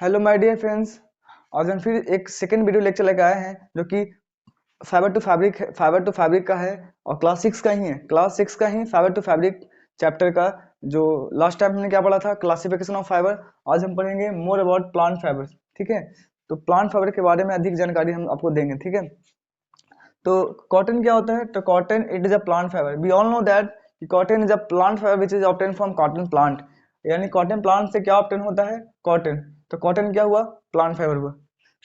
Hello my dear friends. आज हम फिर एक सेकेंड वीडियो लेक्चर लेकर आए हैं जो कि फाइबर टू फैब्रिक का है और क्लास 6 का ही है। क्लास 6 का ही फाइबर टू फैब्रिक चैप्टर का जो लास्ट टाइम हमने क्या पढ़ा था, क्लासिफिकेशन ऑफ फाइबर। आज हम पढ़ेंगे मोर अबाउट प्लांट फाइबर। ठीक है, तो प्लांट फाइबर के बारे में अधिक जानकारी हम आपको देंगे। ठीक है, तो कॉटन क्या होता है? तो cotton it is a plant fibre. We all know that cotton is a plant fibre which is obtain from cotton plant. यानी कॉटन प्लांट से क्या ऑब्टेन होता है? कॉटन। तो कॉटन क्या हुआ? प्लांट फाइबर हुआ।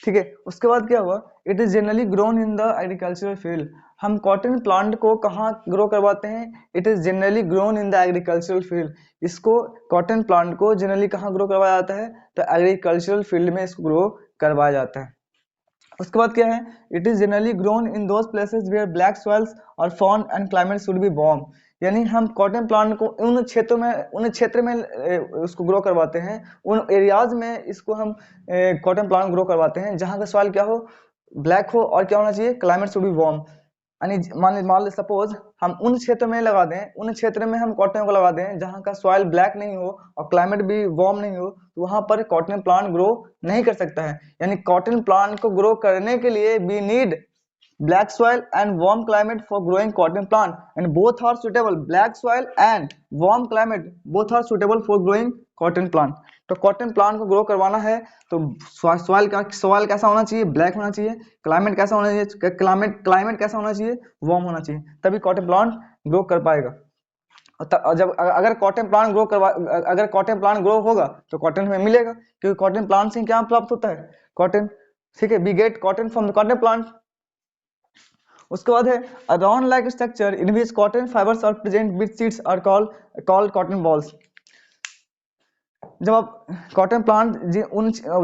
ठीक है, उसके बाद क्या हुआ? It is generally grown in the agricultural field. हम कॉटन प्लांट को कहाँ ग्रो करवाते हैं? It is generally grown in the agricultural field. इसको कॉटन प्लांट को जनरली कहाँ ग्रो करवाया जाता है? तो एग्रीकल्चरल फील्ड में इसको ग्रो करवाया जाता है। उसके बाद क्या है? It is generally grown in those places where black soils और फॉन and climate should be warm. यानी हम कॉटन प्लांट को उन क्षेत्र में उसको ग्रो करवाते हैं, उन एरियाज में इसको हम कॉटन प्लांट ग्रो करवाते हैं जहाँ का सॉइल क्या हो? ब्लैक हो। और क्या होना चाहिए? Climate should be warm. यानी मान सपोज हम उन क्षेत्र में लगा दें, उन क्षेत्र में हम कॉटन को लगा दें जहाँ का सॉइल ब्लैक नहीं हो और क्लाइमेट भी वार्म नहीं हो, तो वहां पर कॉटन प्लांट ग्रो नहीं कर सकता है। यानी कॉटन प्लांट को ग्रो करने के लिए we need black soil and warm climate for growing cotton plant, and both are suitable. Black soil and warm climate both are suitable for growing cotton plant. तो कॉटन प्लांट को grow करवाना है तो soil कैसा होना चाहिए? Black होना चाहिए। क्लाइमेट कैसा होना चाहिए? क्लाइमेट कैसा होना चाहिए? वार्म होना चाहिए, तभी कॉटन प्लांट ग्रो कर पाएगा। जब अगर कॉटन प्लांट ग्रो होगा तो कॉटन हमें मिलेगा, क्योंकि कॉटन प्लांट से क्या प्राप्त होता है? कॉटन। ठीक है, we get cotton from the cotton plant. उसके बाद है around like structure in which cotton fibres are present with seeds are called cotton bolls. जब आप कॉटन प्लांट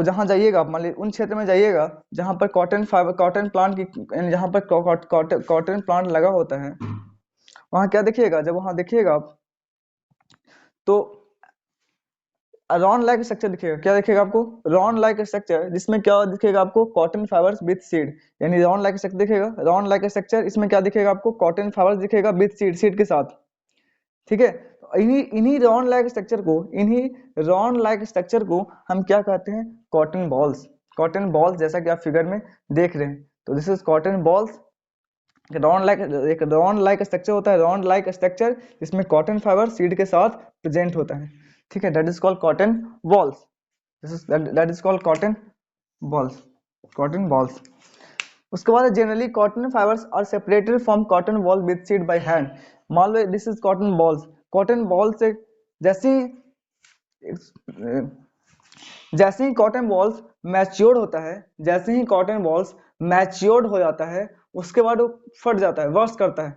जहां जाइएगा, मान लीजिए उन क्षेत्र में जाइएगा जहां पर कॉटन प्लांट की जहां पर कॉटन प्लांट लगा होता है, वहां क्या देखिएगा? जब वहां देखिएगा आप तो राउंड लाइक स्ट्रक्चर दिखेगा। क्या दिखेगा आपको? राउंड लाइक स्ट्रक्चर, जिसमें क्या दिखेगा आपको? Cotton fibres with seed. यानी राउंड लाइक स्ट्रक्चर दिखेगा। राउंड लाइक स्ट्रक्चर, इसमें क्या दिखेगा आपको? कॉटन फाइबर्स दिखेगा विद सीड के साथ। ठीक है, इन्हीं राउंड लाइक स्ट्रक्चर को हम क्या कहते हैं? Cotton balls. कॉटन बॉल्स, जैसा कि आप फिगर में देख रहे हैं, तो दिस इज कॉटन बॉल्स। एक राउंड लाइक स्ट्रक्चर होता है, राउंड लाइक स्ट्रक्चर जिसमें कॉटन फाइबर सीड के साथ प्रेजेंट होता है। ठीक है, that is called cotton balls. That is called cotton balls. उसके बाद generally cotton fibres are separated from cotton ball with seed by hand. मान लो this is cotton balls. Cotton ball से जैसे ही कॉटन बॉल्स मैच्योर्ड होता है, जैसे ही cotton balls matured हो जाता है, उसके बाद वो फट जाता है, वर्स्ट करता है।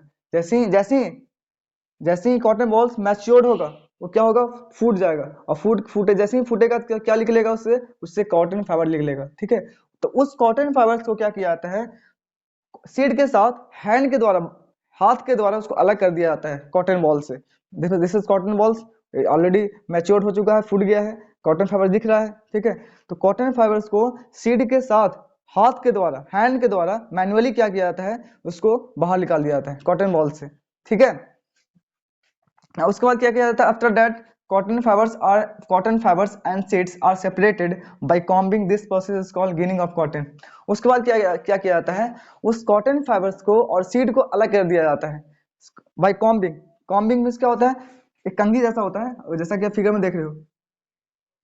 जैसे ही कॉटन बॉल्स मैच्योर्ड होगा, वो क्या होगा? फूट जाएगा। और फूटे जैसे ही फूटेगा क्या निकलेगा? उससे कॉटन फाइबर निकलेगा। ठीक है, तो उस कॉटन फाइबर्स को क्या किया जाता है? सीड के साथ हैंड के द्वारा, हाथ के द्वारा उसको अलग कर दिया जाता है कॉटन बॉल से। देखो, this is cotton balls, already matured हो चुका है, फूट गया है, कॉटन फाइबर दिख रहा है। ठीक है, तो कॉटन फाइबर्स को सीड के साथ हाथ के द्वारा, हैंड के द्वारा मैन्युअली क्या किया जाता है? उसको बाहर निकाल दिया जाता है कॉटन बॉल से। ठीक है, उसके बाद क्या किया जाता है? After that cotton fibers and seeds are separated by combing. This process is called ginning of cotton. उसके बाद क्या किया जाता है? उस कॉटन फाइबर्स को और सीड को अलग कर दिया जाता है बाय कॉम्बिंग। कॉम्बिंग मींस क्या होता है? एक कंघी जैसा होता है, जैसा कि आप फिगर में देख रहे हो,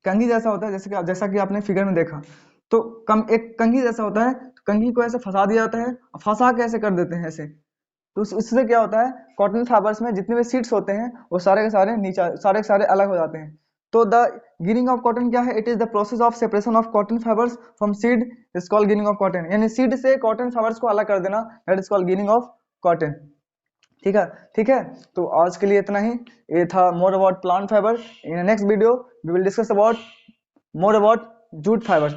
कंघी जैसा होता है, जैसा कि आपने फिगर में देखा। तो एक कंघी जैसा होता है, तो कंघी को ऐसे फंसा दिया जाता है, फंसा के ऐसे कर देते हैं ऐसे। तो इससे क्या होता है? कॉटन फाइबर्स में जितने भी सीड्स होते हैं वो सारे के सारे अलग हो जाते हैं। तो द गिनिंग ऑफ कॉटन क्या है? It is the process of separation of cotton fibres from seed is called ginning of cotton. यानी सीड से कॉटन फाइबर्स को अलग कर देना, that is called ginning of cotton. ठीक है, ठीक है, तो आज के लिए इतना ही। ये था more about plant fibre. In next video we will discuss about more about jute fibre.